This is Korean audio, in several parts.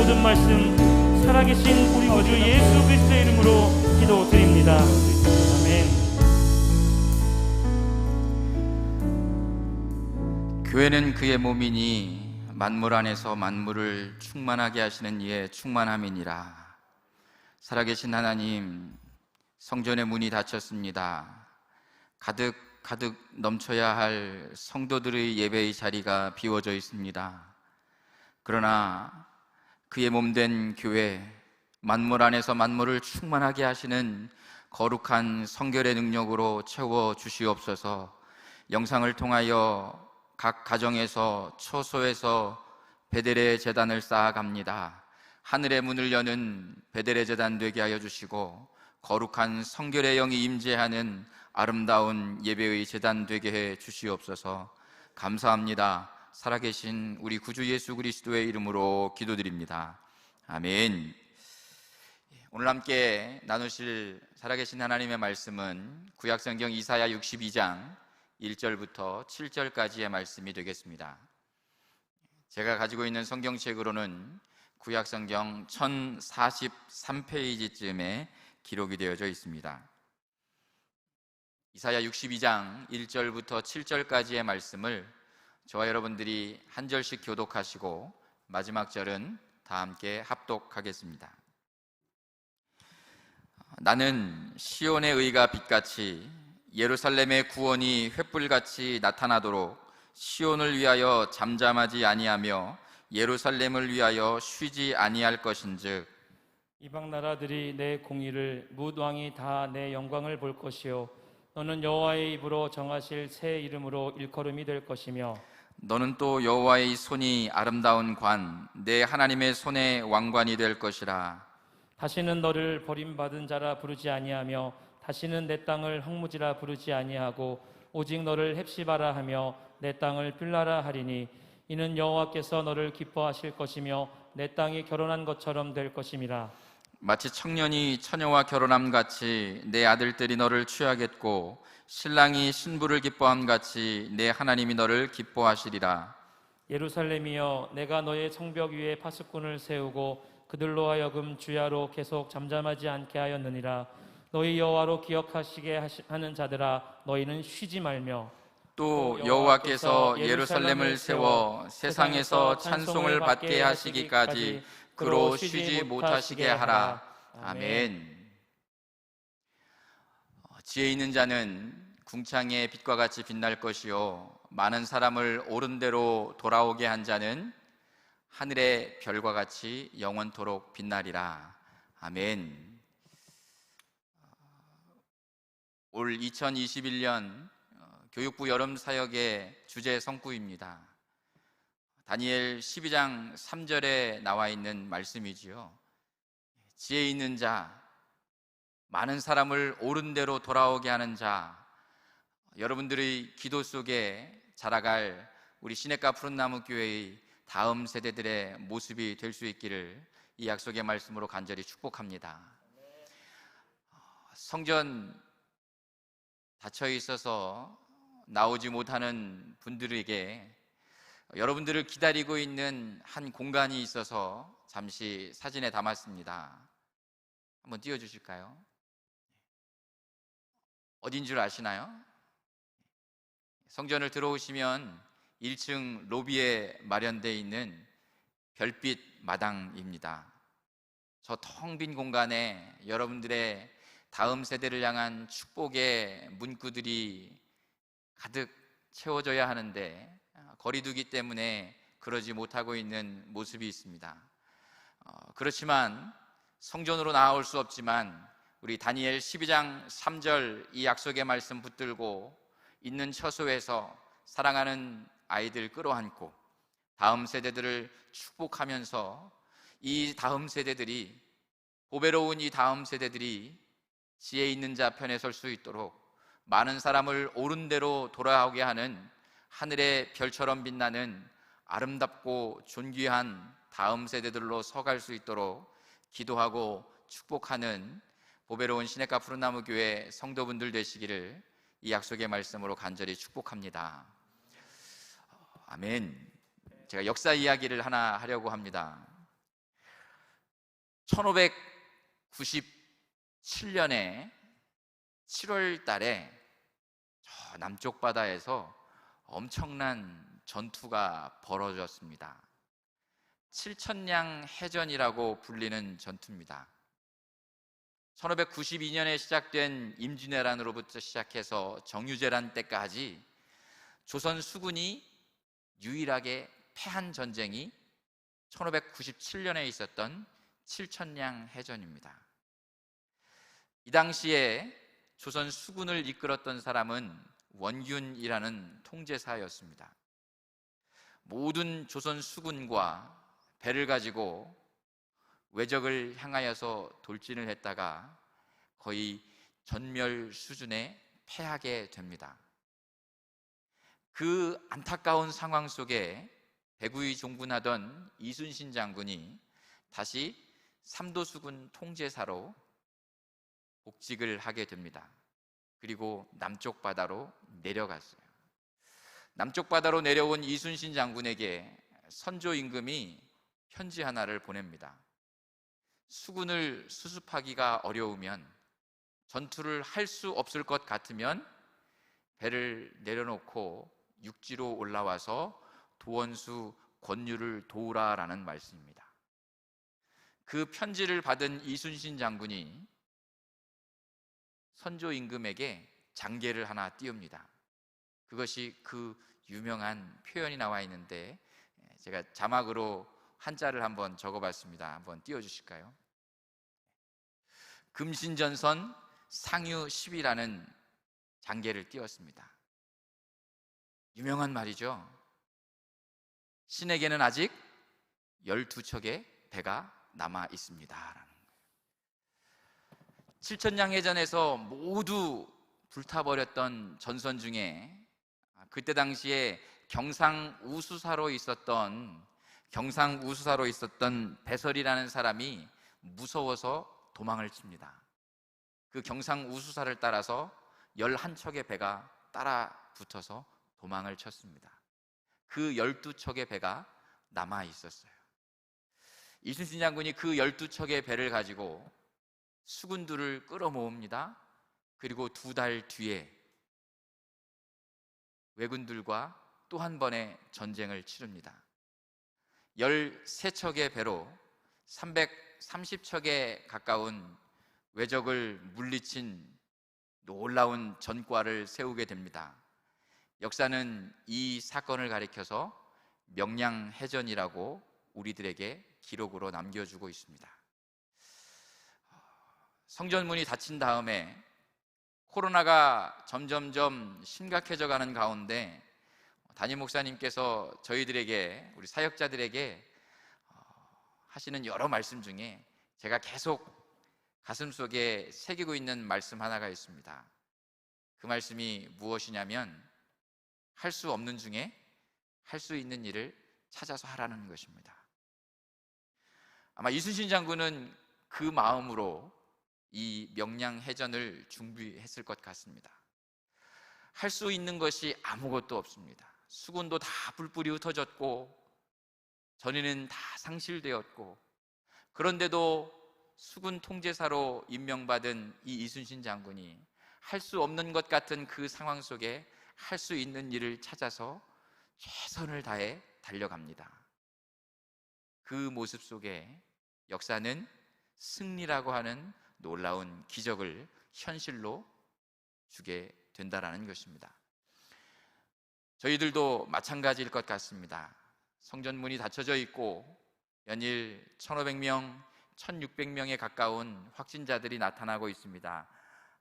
모든 말씀 살아계신 우리 구주 예수 그리스도의 이름으로 기도드립니다. 아멘. 교회는 그의 몸이니 만물 안에서 만물을 충만하게 하시는 이의 충만함이니라. 살아계신 하나님, 성전의 문이 닫혔습니다. 가득 넘쳐야 할 성도들의 예배의 자리가 비워져 있습니다. 그러나 그의 몸된 교회, 만물 안에서 만물을 충만하게 하시는 거룩한 성결의 능력으로 채워 주시옵소서. 영상을 통하여 각 가정에서 처소에서 베델의 제단을 쌓아갑니다. 하늘의 문을 여는 베델의 제단 되게 하여 주시고 거룩한 성결의 영이 임재하는 아름다운 예배의 제단 되게 해 주시옵소서. 감사합니다. 살아계신 우리 구주 예수 그리스도의 이름으로 기도드립니다. 아멘. 오늘 함께 나누실 살아계신 하나님의 말씀은 구약성경 이사야 62장 1절부터 7절까지의 말씀이 되겠습니다. 제가 가지고 있는 성경책으로는 구약성경 1043페이지쯤에 기록이 되어져 있습니다. 이사야 62장 1절부터 7절까지의 말씀을 저와 여러분들이 한 절씩 교독하시고 마지막 절은 다 함께 합독하겠습니다. 나는 시온의 의가 빛같이 예루살렘의 구원이 횃불같이 나타나도록 시온을 위하여 잠잠하지 아니하며 예루살렘을 위하여 쉬지 아니할 것인즉 이방 나라들이 내 공의를 뭇 왕이 다 내 영광을 볼 것이요 너는 여호와의 입으로 정하실 새 이름으로 일컬음이 될 것이며 너는 또 여호와의 손이 아름다운 관 내 하나님의 손의 왕관이 될 것이라. 다시는 너를 버림받은 자라 부르지 아니하며 다시는 내 땅을 황무지라 부르지 아니하고 오직 너를 헵시바라 하며 내 땅을 빌라라 하리니 이는 여호와께서 너를 기뻐하실 것이며 내 땅이 결혼한 것처럼 될 것임이라. 마치 청년이 처녀와 결혼함 같이 내 아들들이 너를 취하겠고 신랑이 신부를 기뻐함 같이 내 하나님이 너를 기뻐하시리라. 예루살렘이여 내가 너의 성벽 위에 파수꾼을 세우고 그들로 하여금 주야로 계속 잠잠하지 않게 하였느니라. 너희 여호와로 기억하시게 하는 자들아 너희는 쉬지 말며 또 여호와께서 예루살렘을 세워 세상에서 찬송을 받게 하시기까지 그로 쉬지 못하시게 하라. 아멘. 지혜 있는 자는 궁창의 빛과 같이 빛날 것이요 많은 사람을 옳은 대로 돌아오게 한 자는 하늘의 별과 같이 영원토록 빛나리라. 아멘. 올 2021년 교육부 여름사역의 주제 성구입니다. 다니엘 12장 3절에 나와 있는 말씀이지요. 지혜 있는 자, 많은 사람을 옳은 대로 돌아오게 하는 자, 여러분들의 기도 속에 자라갈 우리 시냇가 푸른나무 교회의 다음 세대들의 모습이 될 수 있기를 이 약속의 말씀으로 간절히 축복합니다. 성전 닫혀 있어서 나오지 못하는 분들에게 여러분들을 기다리고 있는 한 공간이 있어서 잠시 사진에 담았습니다. 한번 띄워주실까요? 어딘 줄 아시나요? 성전을 들어오시면 1층 로비에 마련되어 있는 별빛 마당입니다. 저 텅 빈 공간에 여러분들의 다음 세대를 향한 축복의 문구들이 가득 채워져야 하는데 거리두기 때문에 그러지 못하고 있는 모습이 있습니다. 그렇지만 성전으로 나아올 수 없지만 우리 다니엘 12장 3절 이 약속의 말씀 붙들고 있는 처소에서 사랑하는 아이들 끌어안고 다음 세대들을 축복하면서 이 다음 세대들이 보배로운 이 다음 세대들이 지혜 있는 자 편에 설 수 있도록 많은 사람을 옳은 대로 돌아오게 하는 하늘의 별처럼 빛나는 아름답고 존귀한 다음 세대들로 서갈 수 있도록 기도하고 축복하는 보배로운 시냇가 푸른나무 교회 성도분들 되시기를 이 약속의 말씀으로 간절히 축복합니다. 아멘. 제가 역사 이야기를 하나 하려고 합니다. 1597년에 7월 달에 저 남쪽 바다에서 엄청난 전투가 벌어졌습니다. 7천량 해전이라고 불리는 전투입니다. 1592년에 시작된 임진왜란으로부터 시작해서 정유재란 때까지 조선 수군이 유일하게 패한 전쟁이 1597년에 있었던 7천량 해전입니다. 이 당시에 조선 수군을 이끌었던 사람은 원균이라는 통제사였습니다. 모든 조선 수군과 배를 가지고 외적을 향하여서 돌진을 했다가 거의 전멸 수준에 패하게 됩니다. 그 안타까운 상황 속에 배구이 종군하던 이순신 장군이 다시 삼도수군 통제사로 복직을 하게 됩니다. 그리고 남쪽 바다로 내려갔어요. 남쪽 바다로 내려온 이순신 장군에게 선조 임금이 편지 하나를 보냅니다. 수군을 수습하기가 어려우면, 전투를 할 수 없을 것 같으면 배를 내려놓고 육지로 올라와서 도원수 권유를 도우라라는 말씀입니다. 그 편지를 받은 이순신 장군이 선조 임금에게 장계를 하나 띄웁니다. 그것이 그 유명한 표현이 나와 있는데 제가 자막으로 한자를 한번 적어봤습니다. 한번 띄워주실까요? 금신전선 상유 10이라는 장계를 띄웠습니다. 유명한 말이죠. 신에게는 아직 12척의 배가 남아 있습니다. 7천량 해전에서 모두 불타버렸던 전선 중에 그때 당시에 경상우수사로 있었던 배설이라는 사람이 무서워서 도망을 칩니다. 그 경상우수사를 따라서 11척의 배가 따라 붙어서 도망을 쳤습니다. 그 12척의 배가 남아 있었어요. 이순신 장군이 그 12척의 배를 가지고 수군들을 끌어모읍니다. 그리고 2달 뒤에 왜군들과 또 한 번의 전쟁을 치릅니다. 13척의 배로 330척에 가까운 왜적을 물리친 놀라운 전과를 세우게 됩니다. 역사는 이 사건을 가리켜서 명량해전이라고 우리들에게 기록으로 남겨주고 있습니다. 성전문이 닫힌 다음에 코로나가 점점점 심각해져 가는 가운데 담임 목사님께서 저희들에게, 우리 사역자들에게 하시는 여러 말씀 중에 제가 계속 가슴속에 새기고 있는 말씀 하나가 있습니다. 그 말씀이 무엇이냐면 할 수 없는 중에 할 수 있는 일을 찾아서 하라는 것입니다. 아마 이순신 장군은 그 마음으로 이 명량해전을 준비했을 것 같습니다. 할 수 있는 것이 아무것도 없습니다. 수군도 다 뿔뿔이 흩어졌고 전의는 다 상실되었고, 그런데도 수군 통제사로 임명받은 이 이순신 장군이 할 수 없는 것 같은 그 상황 속에 할 수 있는 일을 찾아서 최선을 다해 달려갑니다. 그 모습 속에 역사는 승리라고 하는 놀라운 기적을 현실로 주게 된다라는 것입니다. 저희들도 마찬가지일 것 같습니다. 성전문이 닫혀져 있고 연일 1,500명, 1,600명에 가까운 확진자들이 나타나고 있습니다.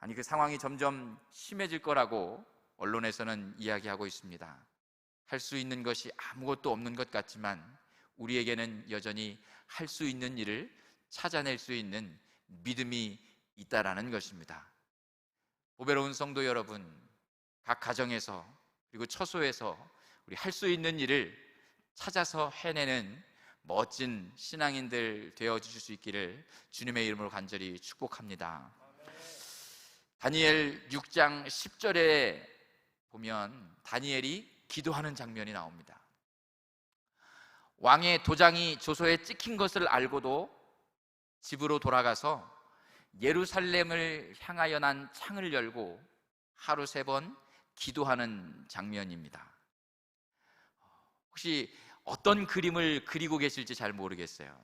아니, 그 상황이 점점 심해질 거라고 언론에서는 이야기하고 있습니다. 할 수 있는 것이 아무것도 없는 것 같지만 우리에게는 여전히 할 수 있는 일을 찾아낼 수 있는 믿음이 있다라는 것입니다. 보배로운 성도 여러분, 각 가정에서 그리고 처소에서 우리 할 수 있는 일을 찾아서 해내는 멋진 신앙인들 되어주실 수 있기를 주님의 이름으로 간절히 축복합니다. 다니엘 6장 10절에 보면 다니엘이 기도하는 장면이 나옵니다. 왕의 도장이 조서에 찍힌 것을 알고도 집으로 돌아가서 예루살렘을 향하여 난 창을 열고 하루 3번 기도하는 장면입니다. 혹시 어떤 그림을 그리고 계실지 잘 모르겠어요.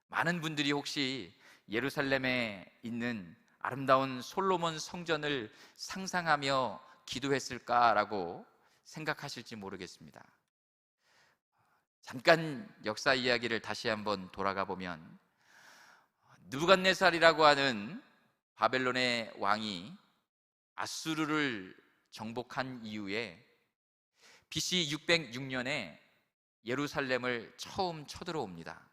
많은 분들이 혹시 예루살렘에 있는 아름다운 솔로몬 성전을 상상하며 기도했을까라고 생각하실지 모르겠습니다. 잠깐 역사 이야기를 다시 한번 돌아가 보면, 느부갓네살이라고 하는 바벨론의 왕이 아수르를 정복한 이후에 BC 606년에 예루살렘을 처음 쳐들어옵니다.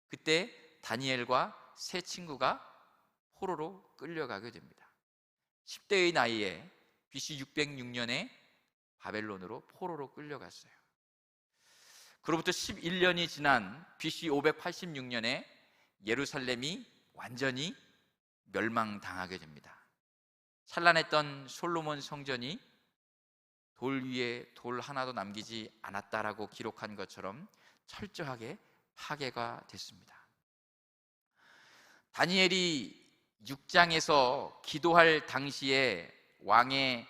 그때 다니엘과 세 친구가 포로로 끌려가게 됩니다. 10대의 나이에 BC 606년에 바벨론으로 포로로 끌려갔어요. 그로부터 11년이 지난 BC 586년에 예루살렘이 완전히 멸망당하게 됩니다. 찬란했던 솔로몬 성전이 돌 위에 돌 하나도 남기지 않았다라고 기록한 것처럼 철저하게 파괴가 됐습니다. 다니엘이 6장에서 기도할 당시에 왕의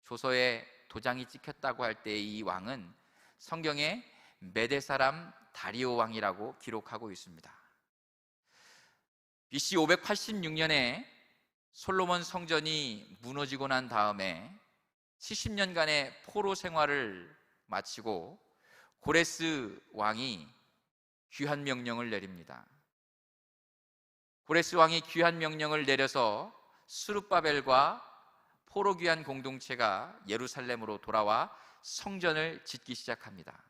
조서에 도장이 찍혔다고 할 때 이 왕은 성경에 메대 사람 다리오 왕이라고 기록하고 있습니다. BC 586년에 솔로몬 성전이 무너지고 난 다음에 70년간의 포로 생활을 마치고 고레스 왕이 귀환 명령을 내립니다. 고레스 왕이 귀환 명령을 내려서 스룹바벨과 포로 귀환 공동체가 예루살렘으로 돌아와 성전을 짓기 시작합니다.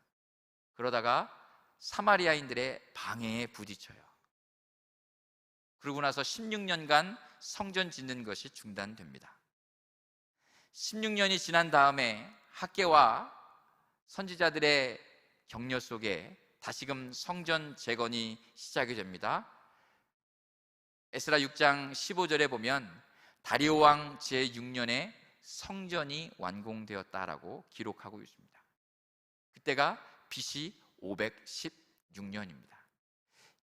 그러다가 사마리아인들의 방해에 부딪혀요. 그러고 나서 16년간 성전 짓는 것이 중단됩니다. 16년이 지난 다음에 학개와 선지자들의 격려 속에 다시금 성전 재건이 시작이 됩니다. 에스라 6장 15절에 보면 다리오 왕 제6년에 성전이 완공되었다라고 기록하고 있습니다. 그때가 BC 516년입니다.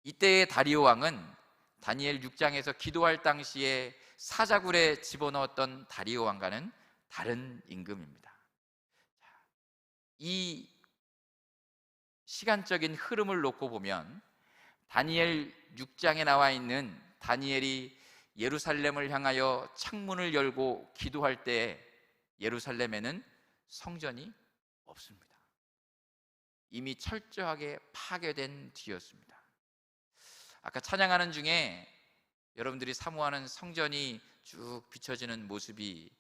이때의 다리오 왕은 다니엘 6장에서 기도할 당시에 사자굴에 집어넣었던 다리오 왕과는 다른 임금입니다. 이 시간적인 흐름을 놓고 보면 다니엘 6장에 나와 있는 다니엘이 예루살렘을 향하여 창문을 열고 기도할 때 예루살렘에는 성전이 없습니다. 이미 철저하게 파괴된 뒤였습니다. 아까 찬양하는 중에 여러분들이 사모하는 성전이 쭉 비춰지는 모습이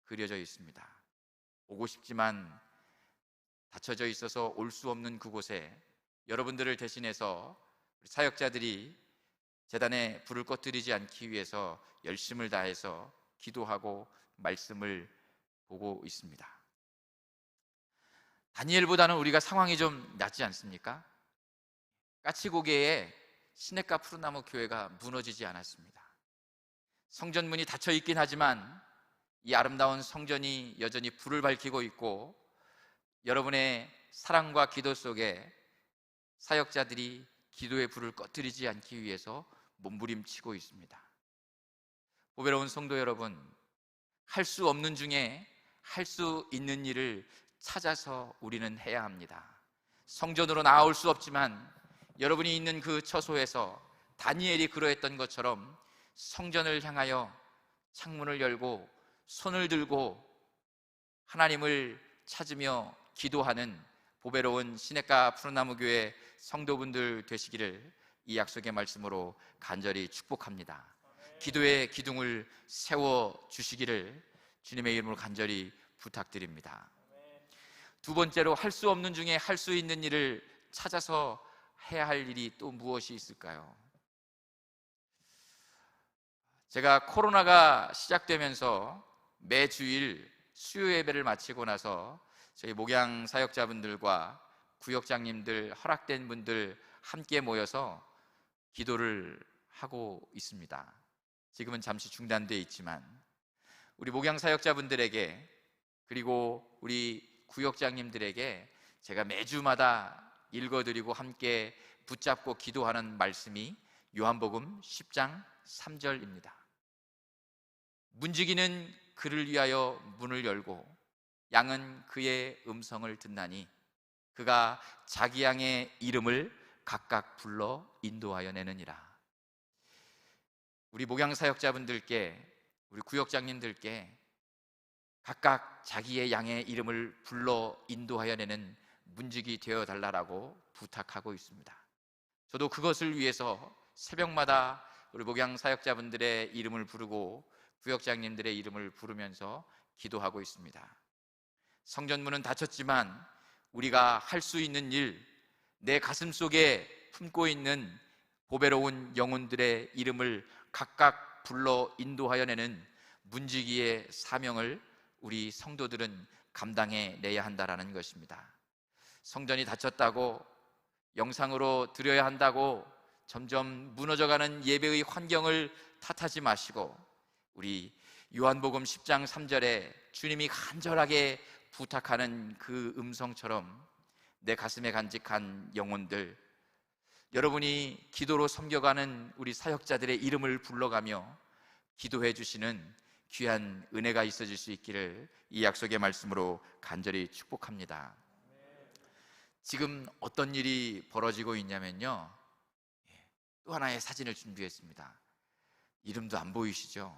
그려져 있습니다. 오고 싶지만 닫혀져 있어서 올 수 없는 그곳에 여러분들을 대신해서 사역자들이 제단에 불을 꺼뜨리지 않기 위해서 열심을 다해서 기도하고 말씀을 보고 있습니다. 다니엘보다는 우리가 상황이 좀 낫지 않습니까? 까치고개에 시냇가 푸른나무 교회가 무너지지 않았습니다. 성전문이 닫혀 있긴 하지만 이 아름다운 성전이 여전히 불을 밝히고 있고, 여러분의 사랑과 기도 속에 사역자들이 기도의 불을 꺼뜨리지 않기 위해서 몸부림치고 있습니다. 보배로운 성도 여러분, 할 수 없는 중에 할 수 있는 일을 찾아서 우리는 해야 합니다. 성전으로 나올 수 없지만 여러분이 있는 그 처소에서 다니엘이 그러했던 것처럼 성전을 향하여 창문을 열고 손을 들고 하나님을 찾으며 기도하는 보배로운 시냇가 푸른나무 교회 성도분들 되시기를 이 약속의 말씀으로 간절히 축복합니다. 기도의 기둥을 세워 주시기를 주님의 이름으로 간절히 부탁드립니다. 두 번째로, 할 수 없는 중에 할 수 있는 일을 찾아서 해야 할 일이 또 무엇이 있을까요? 제가 코로나가 시작되면서 매주일 수요 예배를 마치고 나서 저희 목양 사역자분들과 구역장님들, 허락된 분들 함께 모여서 기도를 하고 있습니다. 지금은 잠시 중단되어 있지만 우리 목양 사역자분들에게, 그리고 우리 구역장님들에게 제가 매주마다 읽어드리고 함께 붙잡고 기도하는 말씀이 요한복음 10장 3절입니다. 문지기는 그를 위하여 문을 열고 양은 그의 음성을 듣나니 그가 자기 양의 이름을 각각 불러 인도하여 내느니라. 우리 목양 사역자분들께, 우리 구역장님들께 각각 자기의 양의 이름을 불러 인도하여 내는 문지기 되어 달라고 부탁하고 있습니다. 저도 그것을 위해서 새벽마다 우리 목양 사역자분들의 이름을 부르고 구역장님들의 이름을 부르면서 기도하고 있습니다. 성전문은 닫혔지만 우리가 할 수 있는 일, 내 가슴 속에 품고 있는 보배로운 영혼들의 이름을 각각 불러 인도하여 내는 문지기의 사명을 우리 성도들은 감당해 내야 한다라는 것입니다. 성전이 닫혔다고, 영상으로 드려야 한다고 점점 무너져가는 예배의 환경을 탓하지 마시고, 우리 요한복음 10장 3절에 주님이 간절하게 부탁하는 그 음성처럼 내 가슴에 간직한 영혼들, 여러분이 기도로 섬겨가는 우리 사역자들의 이름을 불러가며 기도해 주시는 귀한 은혜가 있어질 수 있기를 이 약속의 말씀으로 간절히 축복합니다. 지금 어떤 일이 벌어지고 있냐면요, 또 하나의 사진을 준비했습니다. 이름도 안 보이시죠?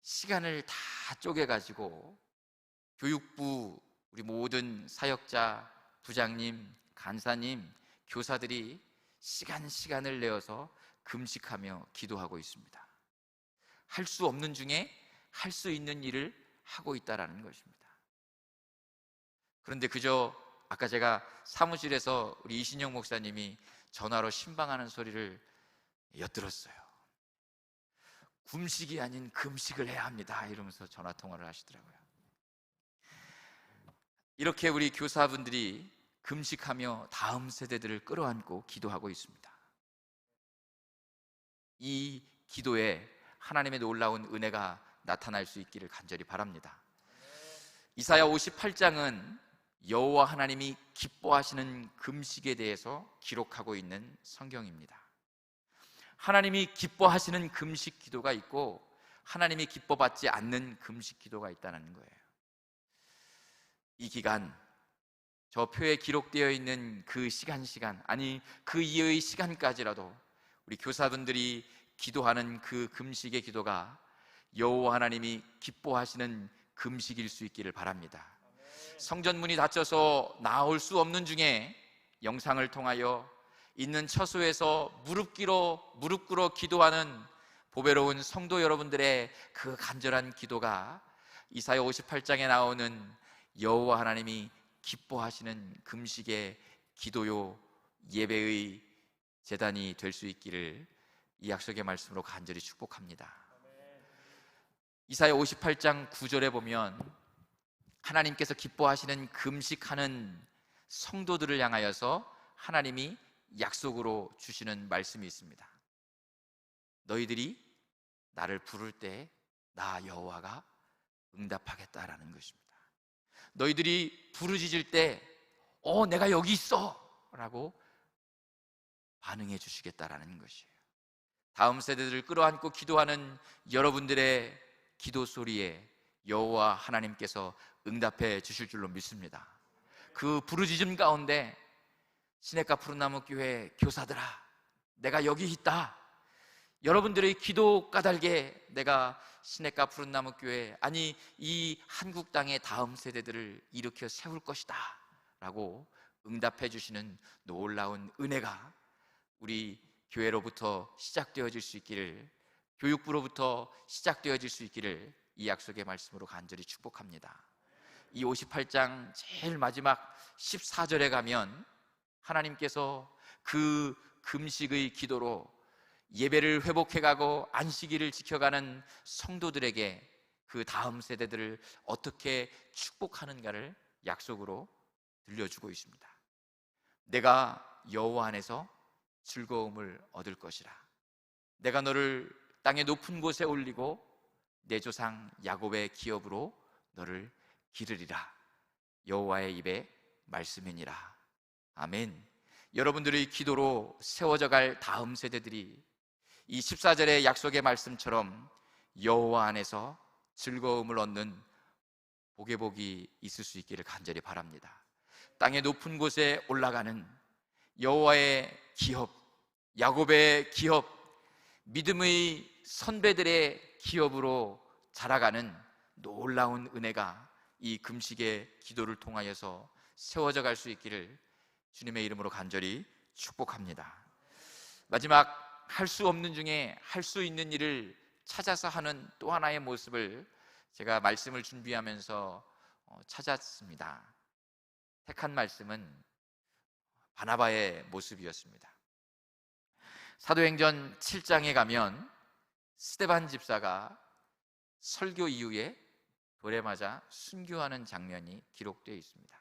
시간을 다 쪼개가지고 교육부, 우리 모든 사역자, 부장님, 간사님, 교사들이 시간을 내어서 금식하며 기도하고 있습니다. 할 수 없는 중에 할 수 있는 일을 하고 있다라는 것입니다. 그런데 그저 아까 제가 사무실에서 우리 이신영 목사님이 전화로 신방하는 소리를 엿들었어요. 금식이 아닌 금식을 해야 합니다, 이러면서 전화 통화를 하시더라고요. 이렇게 우리 교사분들이 금식하며 다음 세대들을 끌어안고 기도하고 있습니다. 이 기도에 하나님의 놀라운 은혜가 나타날 수 있기를 간절히 바랍니다. 이사야 58장은 여호와 하나님이 기뻐하시는 금식에 대해서 기록하고 있는 성경입니다. 하나님이 기뻐하시는 금식 기도가 있고 하나님이 기뻐받지 않는 금식 기도가 있다는 거예요. 이 기간, 저 표에 기록되어 있는 그 시간, 아니 그 이후의 시간까지라도 우리 교사분들이 기도하는 그 금식의 기도가 여호와 하나님이 기뻐하시는 금식일 수 있기를 바랍니다. 성전문이 닫혀서 나올 수 없는 중에 영상을 통하여 있는 처소에서 무릎 꿇어 기도하는 보배로운 성도 여러분들의 그 간절한 기도가 이사야 58장에 나오는 여호와 하나님이 기뻐하시는 금식의 기도요 예배의 제단이 될 수 있기를 이 약속의 말씀으로 간절히 축복합니다. 이사야 58장 9절에 보면 하나님께서 기뻐하시는 금식하는 성도들을 향하여서 하나님이 약속으로 주시는 말씀이 있습니다. 너희들이 나를 부를 때 나 여호와가 응답하겠다라는 것입니다. 너희들이 부르짖을 때 내가 여기 있어 라고 반응해 주시겠다라는 것이에요. 다음 세대들을 끌어안고 기도하는 여러분들의 기도 소리에 여호와 하나님께서 응답해 주실 줄로 믿습니다. 그 부르짖음 가운데 시냇가 푸른나무 교회 교사들아, 내가 여기 있다. 여러분들의 기도 까닭에 내가 시냇가 푸른나무 교회, 아니 이 한국 땅의 다음 세대들을 일으켜 세울 것이다 라고 응답해 주시는 놀라운 은혜가 우리 교회로부터 시작되어질 수 있기를, 교육부로부터 시작되어질 수 있기를 이 약속의 말씀으로 간절히 축복합니다. 이 58장 제일 마지막 14절에 가면 하나님께서 그 금식의 기도로 예배를 회복해가고 안식일을 지켜가는 성도들에게 그 다음 세대들을 어떻게 축복하는가를 약속으로 들려주고 있습니다. 내가 여호와 안에서 즐거움을 얻을 것이라. 내가 너를 땅의 높은 곳에 올리고 내 조상 야곱의 기업으로 너를 기르리라. 여호와의 입에 말씀이니라. 아멘. 여러분들의 기도로 세워져 갈 다음 세대들이 이 14절의 약속의 말씀처럼 여호와 안에서 즐거움을 얻는 복의 복이 있을 수 있기를 간절히 바랍니다. 땅의 높은 곳에 올라가는 여호와의 기업, 야곱의 기업, 믿음의 선배들의 기업으로 자라가는 놀라운 은혜가 이 금식의 기도를 통하여서 세워져 갈 수 있기를 주님의 이름으로 간절히 축복합니다. 마지막, 할 수 없는 중에 할 수 있는 일을 찾아서 하는 또 하나의 모습을 제가 말씀을 준비하면서 찾았습니다. 택한 말씀은 바나바의 모습이었습니다. 사도행전 7장에 가면 스데반 집사가 설교 이후에 돌에 맞아 순교하는 장면이 기록되어 있습니다.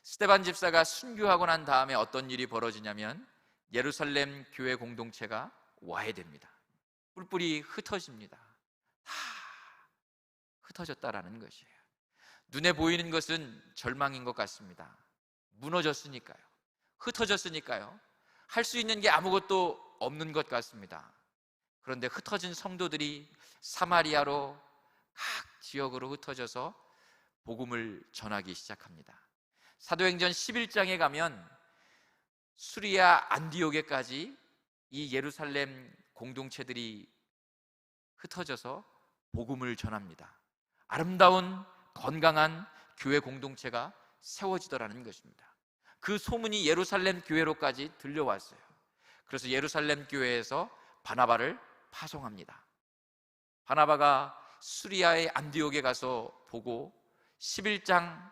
스데반 집사가 순교하고 난 다음에 어떤 일이 벌어지냐면 예루살렘 교회 공동체가 와해됩니다. 뿔뿔이 흩어집니다. 다 흩어졌다라는 것이에요. 눈에 보이는 것은 절망인 것 같습니다. 무너졌으니까요. 흩어졌으니까요. 할 수 있는 게 아무것도 없는 것 같습니다. 그런데 흩어진 성도들이 사마리아로 각 지역으로 흩어져서 복음을 전하기 시작합니다. 사도행전 11장에 가면 수리아 안디옥에까지 이 예루살렘 공동체들이 흩어져서 복음을 전합니다. 아름다운 건강한 교회 공동체가 세워지더라는 것입니다. 그 소문이 예루살렘 교회로까지 들려왔어요. 그래서 예루살렘 교회에서 바나바를 파송합니다. 바나바가 수리아의 안디옥에 가서 보고 11장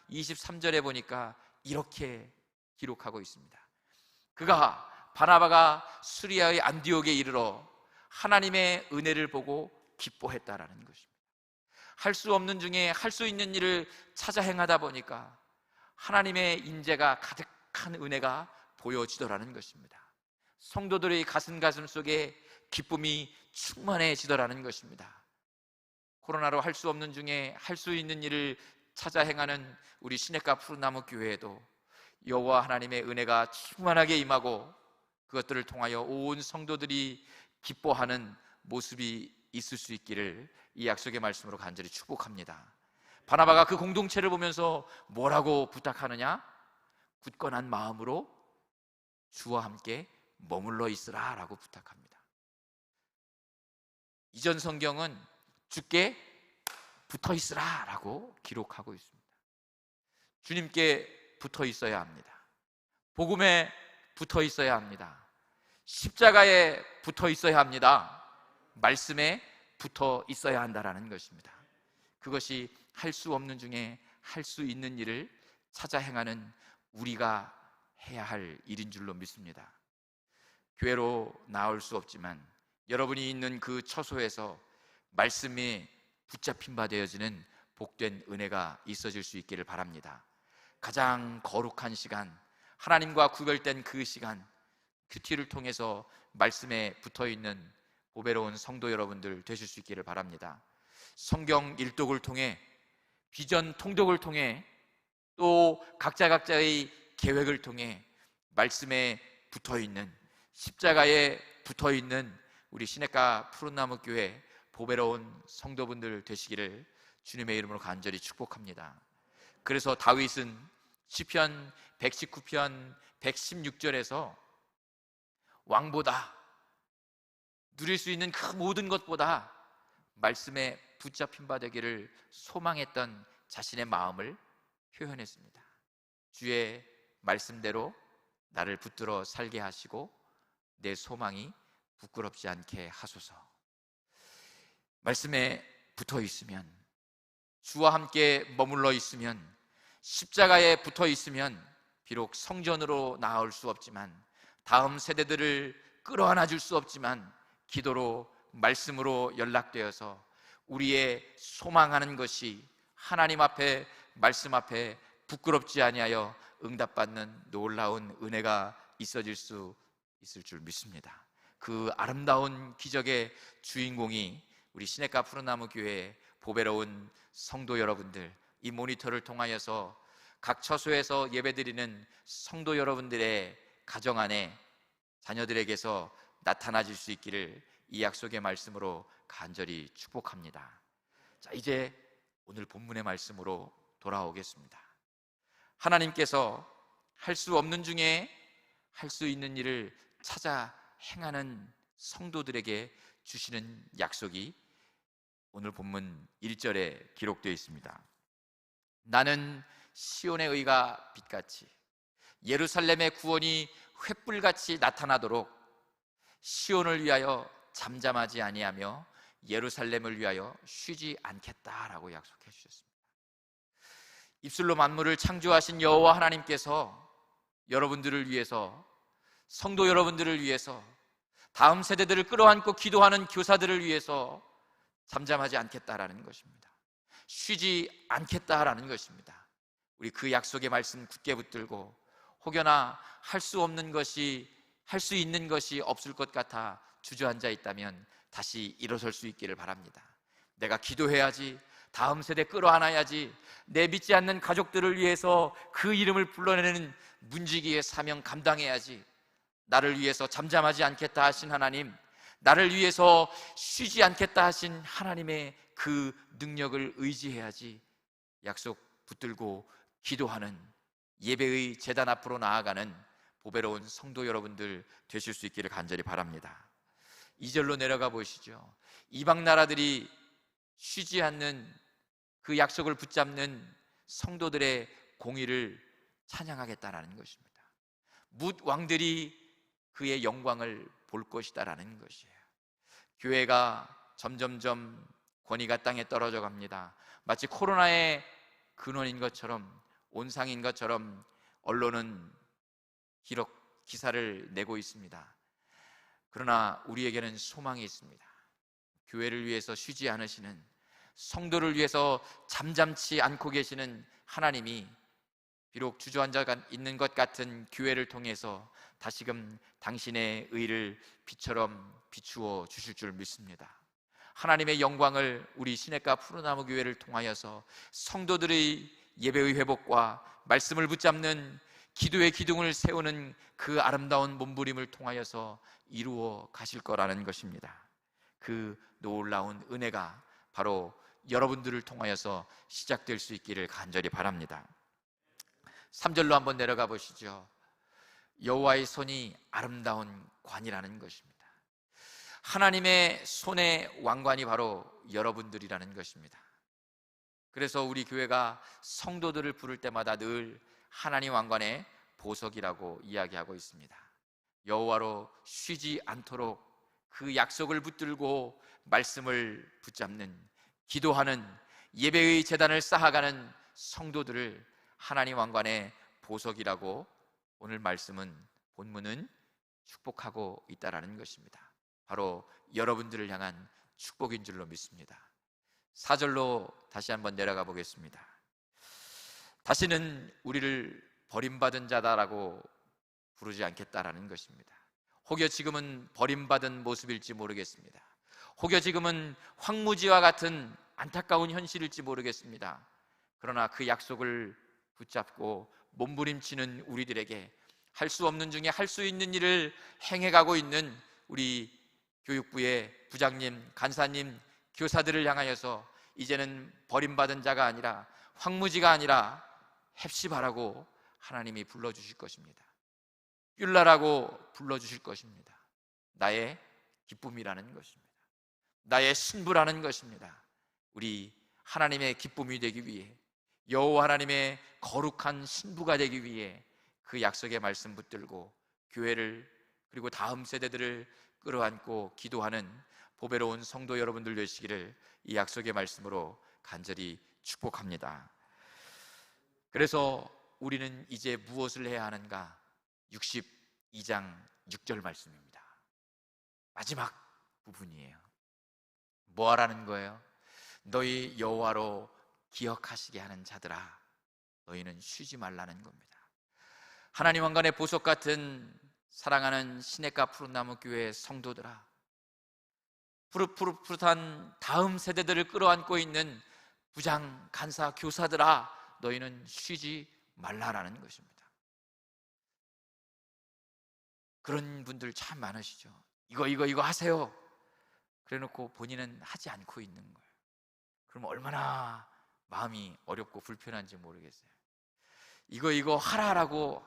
23절에 보니까 이렇게 기록하고 있습니다. 바나바가 수리아의 안디옥에 이르러 하나님의 은혜를 보고 기뻐했다라는 것입니다. 할 수 없는 중에 할 수 있는 일을 찾아 행하다 보니까 하나님의 인재가 가득한 은혜가 보여지더라는 것입니다. 성도들의 가슴 속에 기쁨이 충만해지더라는 것입니다. 코로나로 할 수 없는 중에 할 수 있는 일을 찾아 행하는 우리 시냇가 푸른나무 교회에도 여호와 하나님의 은혜가 충만하게 임하고 그것들을 통하여 온 성도들이 기뻐하는 모습이 있을 수 있기를 이 약속의 말씀으로 간절히 축복합니다. 바나바가 그 공동체를 보면서 뭐라고 부탁하느냐? 굳건한 마음으로 주와 함께 머물러 있으라 라고 부탁합니다. 이전 성경은 주께 붙어 있으라 라고 기록하고 있습니다. 주님께 붙어 있어야 합니다. 복음에 붙어 있어야 합니다. 십자가에 붙어 있어야 합니다. 말씀에 붙어 있어야 한다라는 것입니다. 그것이 할 수 없는 중에 할 수 있는 일을 찾아 행하는 우리가 해야 할 일인 줄로 믿습니다. 교회로 나올 수 없지만 여러분이 있는 그 처소에서 말씀에 붙잡힌 바 되어지는 복된 은혜가 있어질 수 있기를 바랍니다. 가장 거룩한 시간, 하나님과 구별된 그 시간, 큐티를 통해서 말씀에 붙어있는 보배로운 성도 여러분들 되실 수 있기를 바랍니다. 성경 일독을 통해, 비전 통독을 통해, 또 각자의 계획을 통해 말씀에 붙어있는, 십자가에 붙어있는 우리 시냇가 푸른나무 교회 보배로운 성도분들 되시기를 주님의 이름으로 간절히 축복합니다. 그래서 다윗은 시편 119편 116절에서 왕보다, 누릴 수 있는 그 모든 것보다 말씀에 붙잡힌 바 되기를 소망했던 자신의 마음을 표현했습니다. 주의 말씀대로 나를 붙들어 살게 하시고 내 소망이 부끄럽지 않게 하소서. 말씀에 붙어 있으면, 주와 함께 머물러 있으면, 십자가에 붙어 있으면 비록 성전으로 나아올 수 없지만, 다음 세대들을 끌어안아 줄 수 없지만 기도로, 말씀으로 연락되어서 우리의 소망하는 것이 하나님 앞에, 말씀 앞에 부끄럽지 아니하여 응답받는 놀라운 은혜가 있어질 수 있을 줄 믿습니다. 그 아름다운 기적의 주인공이 우리 시냇가 푸른나무 교회의 보배로운 성도 여러분들, 이 모니터를 통하여서 각 처소에서 예배드리는 성도 여러분들의 가정 안에 자녀들에게서 나타나질 수 있기를 이 약속의 말씀으로 간절히 축복합니다. 자, 이제 오늘 본문의 말씀으로 돌아오겠습니다. 하나님께서 할 수 없는 중에 할 수 있는 일을 찾아 행하는 성도들에게 주시는 약속이 오늘 본문 1절에 기록되어 있습니다. 나는 시온의 의가 빛같이 예루살렘의 구원이 횃불같이 나타나도록 시온을 위하여 잠잠하지 아니하며 예루살렘을 위하여 쉬지 않겠다라고 약속해 주셨습니다. 입술로 만물을 창조하신 여호와 하나님께서 여러분들을 위해서, 성도 여러분들을 위해서, 다음 세대들을 끌어안고 기도하는 교사들을 위해서 잠잠하지 않겠다라는 것입니다. 쉬지 않겠다라는 것입니다. 우리 그 약속의 말씀 굳게 붙들고 혹여나 할 수 없는 것이, 할 수 있는 것이 없을 것 같아 주저앉아 있다면 다시 일어설 수 있기를 바랍니다. 내가 기도해야지, 다음 세대 끌어안아야지, 내 믿지 않는 가족들을 위해서 그 이름을 불러내는 문지기의 사명 감당해야지, 나를 위해서 잠잠하지 않겠다 하신 하나님, 나를 위해서 쉬지 않겠다 하신 하나님의 그 능력을 의지해야지 약속 붙들고 기도하는, 예배의 제단 앞으로 나아가는 보배로운 성도 여러분들 되실 수 있기를 간절히 바랍니다. 2절로 내려가 보시죠. 이방 나라들이 쉬지 않는 그 약속을 붙잡는 성도들의 공의를 찬양하겠다라는 것입니다. 뭇 왕들이 그의 영광을 볼 것이다라는 것이에요. 교회가 점점점 권위가 땅에 떨어져 갑니다. 마치 코로나의 근원인 것처럼, 온상인 것처럼 언론은 기사를 내고 있습니다. 그러나 우리에게는 소망이 있습니다. 교회를 위해서 쉬지 않으시는, 성도를 위해서 잠잠치 않고 계시는 하나님이 비록 주저앉아 있는 것 같은 교회를 통해서 다시금 당신의 의를 빛처럼 비추어 주실 줄 믿습니다. 하나님의 영광을 우리 시냇가 푸르나무 교회를 통하여서 성도들의 예배의 회복과 말씀을 붙잡는 기도의 기둥을 세우는 그 아름다운 몸부림을 통하여서 이루어 가실 거라는 것입니다. 그 놀라운 은혜가 바로 여러분들을 통하여서 시작될 수 있기를 간절히 바랍니다. 3절로 한번 내려가 보시죠. 여호와의 손이 아름다운 관이라는 것입니다. 하나님의 손의 왕관이 바로 여러분들이라는 것입니다. 그래서 우리 교회가 성도들을 부를 때마다 늘 하나님 왕관의 보석이라고 이야기하고 있습니다. 여호와로 쉬지 않도록 그 약속을 붙들고 말씀을 붙잡는, 기도하는, 예배의 제단을 쌓아가는 성도들을 하나님 왕관의 보석이라고 오늘 말씀은, 본문은 축복하고 있다라는 것입니다. 바로 여러분들을 향한 축복인 줄로 믿습니다. 4절로 다시 한번 내려가 보겠습니다. 다시는 우리를 버림받은 자다라고 부르지 않겠다라는 것입니다. 혹여 지금은 버림받은 모습일지 모르겠습니다. 혹여 지금은 황무지와 같은 안타까운 현실일지 모르겠습니다. 그러나 그 약속을 붙잡고 몸부림치는 우리들에게 할 수 없는 중에 할 수 있는 일을 행해가고 있는 우리 교육부의 부장님, 간사님, 교사들을 향하여서 이제는 버림받은 자가 아니라, 황무지가 아니라 헵시바라고 하나님이 불러주실 것입니다. 율라라고 불러주실 것입니다. 나의 기쁨이라는 것입니다. 나의 신부라는 것입니다. 우리 하나님의 기쁨이 되기 위해, 여호와 하나님의 거룩한 신부가 되기 위해 그 약속의 말씀 붙들고 교회를, 그리고 다음 세대들을 끌어안고 기도하는 보배로운 성도 여러분들 되시기를 이 약속의 말씀으로 간절히 축복합니다. 그래서 우리는 이제 무엇을 해야 하는가? 62장 6절 말씀입니다. 마지막 부분이에요. 뭐 하라는 거예요? 너희 여호와로 기억하시게 하는 자들아, 너희는 쉬지 말라는 겁니다. 하나님 왕관의 보석 같은 사랑하는 시냇가 푸른나무 교회 성도들아, 푸릇푸릇한 다음 세대들을 끌어안고 있는 부장, 간사, 교사들아, 너희는 쉬지 말라라는 것입니다. 그런 분들 참 많으시죠. 이거 하세요. 그래놓고 본인은 하지 않고 있는 거예요. 그럼 얼마나 마음이 어렵고 불편한지 모르겠어요. 이거 하라라고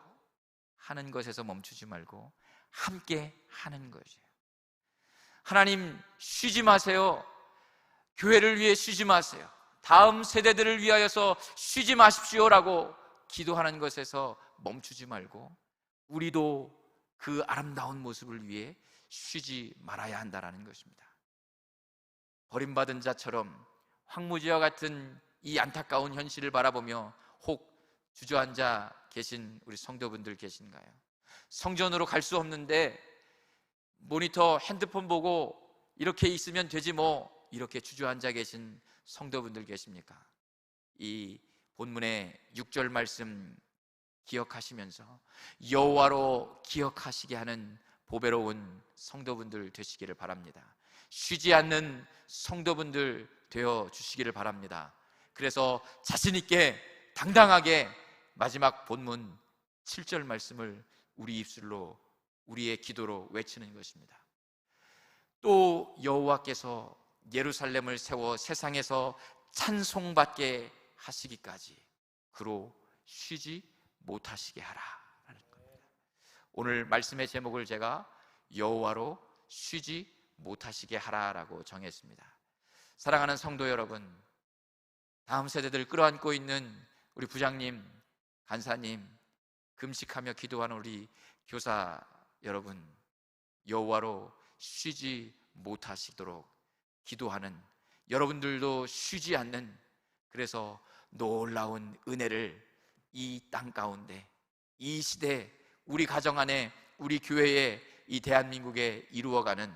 하는 것에서 멈추지 말고 함께 하는 것이에요. 하나님, 쉬지 마세요. 교회를 위해 쉬지 마세요. 다음 세대들을 위하여서 쉬지 마십시오라고 기도하는 것에서 멈추지 말고 우리도 그 아름다운 모습을 위해 쉬지 말아야 한다는 것입니다. 버림받은 자처럼 황무지와 같은 이 안타까운 현실을 바라보며 혹 주저앉아 계신 우리 성도분들 계신가요? 성전으로 갈 수 없는데 모니터, 핸드폰 보고 이렇게 있으면 되지 뭐, 이렇게 주저앉아 계신 성도분들 계십니까? 이 본문의 6절 말씀 기억하시면서 여호와로 기억하시게 하는 보배로운 성도분들 되시기를 바랍니다. 쉬지 않는 성도분들 되어 주시기를 바랍니다. 그래서 자신 있게 당당하게 마지막 본문 7절 말씀을 우리 입술로, 우리의 기도로 외치는 것입니다. 또 여호와께서 예루살렘을 세워 세상에서 찬송받게 하시기까지 그로 쉬지 못하시게 하라 라는 겁니다. 오늘 말씀의 제목을 제가 여호와로 쉬지 못하시게 하라라고 정했습니다. 사랑하는 성도 여러분, 다음 세대들을 끌어안고 있는 우리 부장님, 간사님, 금식하며 기도하는 우리 교사 여러분, 여호와로 쉬지 못하시도록 기도하는 여러분들도 쉬지 않는, 그래서 놀라운 은혜를 이 땅 가운데, 이 시대, 우리 가정 안에, 우리 교회에, 이 대한민국에 이루어가는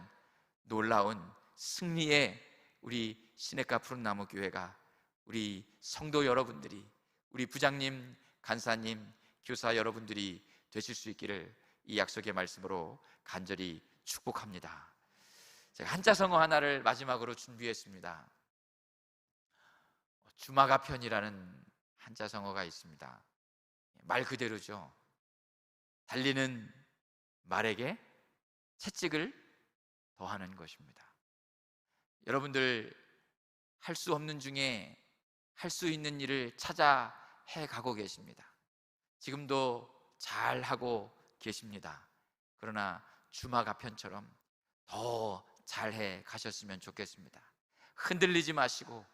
놀라운 승리의 우리 시냇가 푸른나무 교회가, 우리 성도 여러분들이, 우리 부장님, 간사님, 교사 여러분들이 되실 수 있기를 이 약속의 말씀으로 간절히 축복합니다. 제가 한자성어 하나를 마지막으로 준비했습니다. 주마가편이라는 한자성어가 있습니다. 말 그대로죠. 달리는 말에게 채찍을 더하는 것입니다. 여러분들 할 수 없는 중에 할 수 있는 일을 찾아 해가고 계십니다. 지금도 잘 하고 계십니다. 그러나 주마가편처럼 더 잘해 가셨으면 좋겠습니다. 흔들리지 마시고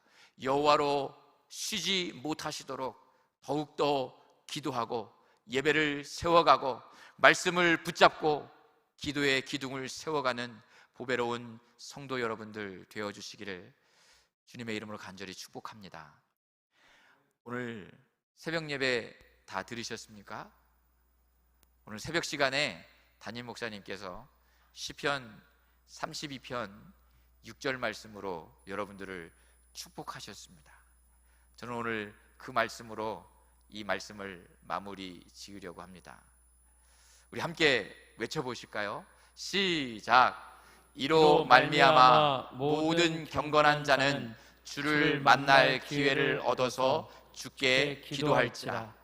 여호와로 쉬지 못하시도록 더욱더 기도하고 예배를 세워가고 말씀을 붙잡고 기도의 기둥을 세워가는 보배로운 성도 여러분들 되어주시기를 주님의 이름으로 간절히 축복합니다. 오늘 새벽 예배 다 들으셨습니까? 오늘 새벽 시간에 담임 목사님께서 시편 32편 6절 말씀으로 여러분들을 축복하셨습니다. 저는 오늘 그 말씀으로 이 말씀을 마무리 지으려고 합니다. 우리 함께 외쳐보실까요? 시작! 이로 말미암아 모든 경건한 자는 주를 만날 기회를 얻어서 주께 기도할지라.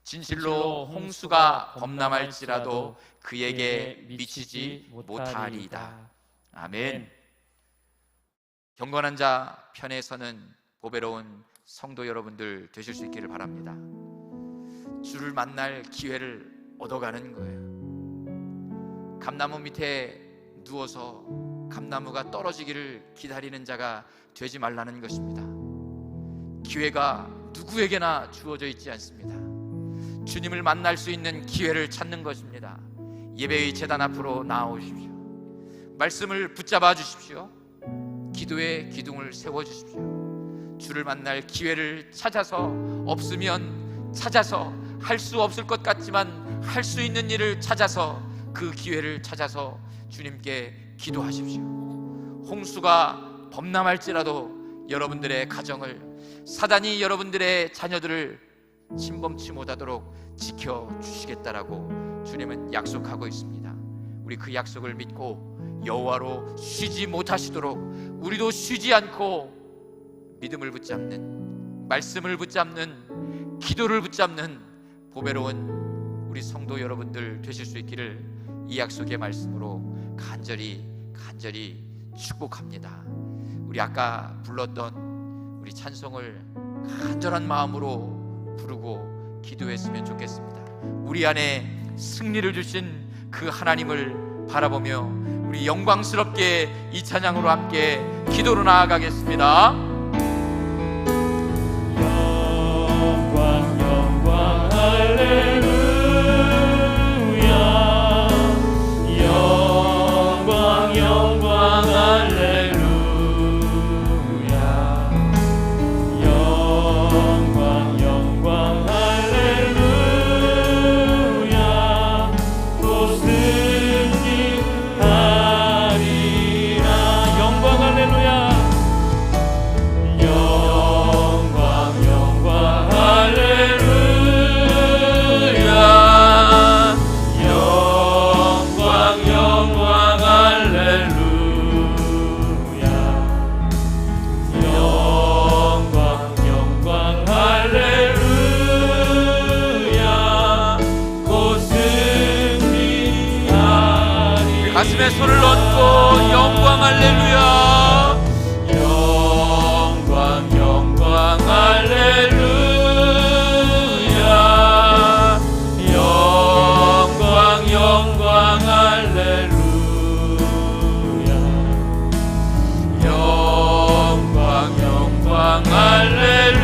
진실로 홍수가 범람할지라도 그에게 미치지 못하리이다. 아멘. 경건한 자 편에 서는 보배로운 성도 여러분들 되실 수 있기를 바랍니다. 주를 만날 기회를 얻어가는 거예요. 감나무 밑에 누워서 감나무가 떨어지기를 기다리는 자가 되지 말라는 것입니다. 기회가 누구에게나 주어져 있지 않습니다. 주님을 만날 수 있는 기회를 찾는 것입니다. 예배의 제단 앞으로 나오십시오. 말씀을 붙잡아 주십시오. 기도의 기둥을 세워 주십시오. 주를 만날 기회를 찾아서, 없으면 찾아서, 할 수 없을 것 같지만 할 수 있는 일을 찾아서, 그 기회를 찾아서 주님께 기도하십시오. 홍수가 범람할지라도 여러분들의 가정을, 사단이 여러분들의 자녀들을 침범치 못하도록 지켜주시겠다라고 주님은 약속하고 있습니다. 우리 그 약속을 믿고 여호와로 쉬지 못하시도록 우리도 쉬지 않고 믿음을 붙잡는, 말씀을 붙잡는, 기도를 붙잡는 보배로운 우리 성도 여러분들 되실 수 있기를 이 약속의 말씀으로 간절히 축복합니다. 우리 아까 불렀던 우리 찬송을 간절한 마음으로 부르고 기도했으면 좋겠습니다. 우리 안에 승리를 주신 그 하나님을 바라보며 우리 영광스럽게 이 찬양으로 함께 기도로 나아가겠습니다. 영광 할렐루야, 영광 할렐루야, 영광 할렐루야, 또 승리하리라. 영광 할렐루야, 영광 할렐루야, 영광 할렐루야, 영광 할렐루야, 곧 승리하리. 가슴에 손을 얹고 영광 할렐루야, 영광 할렐루야, 영광 할렐루야, 영광 할렐루야,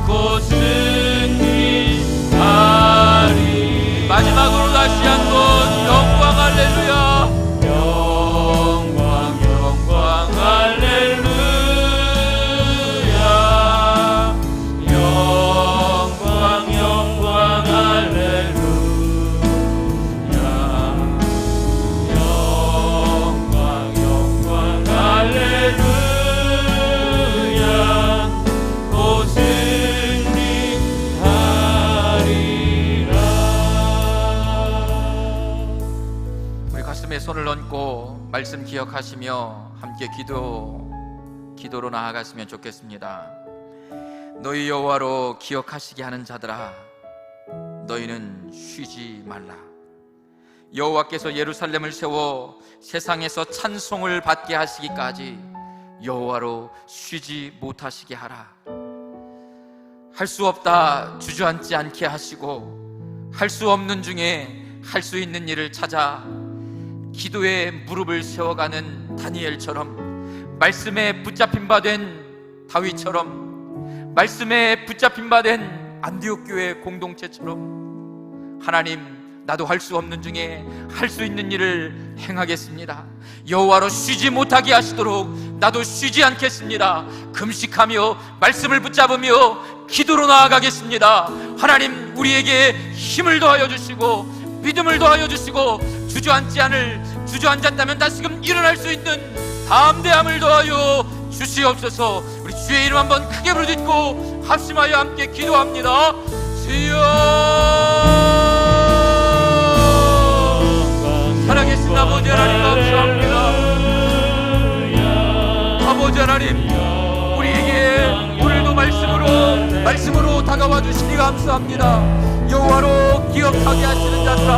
곧 승리하리. 마지막으로 다시 한번 영광 할렐루야, 영광 할렐루야, 영광 할렐루야, 영광 할렐루야, 곧 승리하리라. 우리 가슴에 손을 얹고 말씀 기억하시며 함께 기도로 나아갔으면 좋겠습니다. 너희 여호와로 기억하시게 하는 자들아, 너희는 쉬지 말라. 여호와께서 예루살렘을 세워 세상에서 찬송을 받게 하시기까지 여호와로 쉬지 못하시게 하라. 할 수 없다 주저앉지 않게 하시고, 할 수 없는 중에 할 수 있는 일을 찾아 기도에 무릎을 세워가는 다니엘처럼, 말씀에 붙잡힌 바 된 다윗처럼, 말씀에 붙잡힌 바 된 안디옥 교회 공동체처럼, 하나님, 나도 할 수 없는 중에 할 수 있는 일을 행하겠습니다. 여호와로 쉬지 못하게 하시도록 나도 쉬지 않겠습니다. 금식하며 말씀을 붙잡으며 기도로 나아가겠습니다. 하나님, 우리에게 힘을 더하여 주시고 믿음을 더하여 주시고, 주저앉았다면 다시금 일어날 수 있는 담대함을 더하여 주시옵소서. 우리 주의 이름 한번 크게 부르짖고 합심하여 함께 기도합니다. 주여, 살아계신 아버지 하나님 감사합니다. 아버지 하나님, 우리에게 오늘도 말씀으로 다가와 주시니 감사합니다. 여호와로 기억하게 하시는 자들아,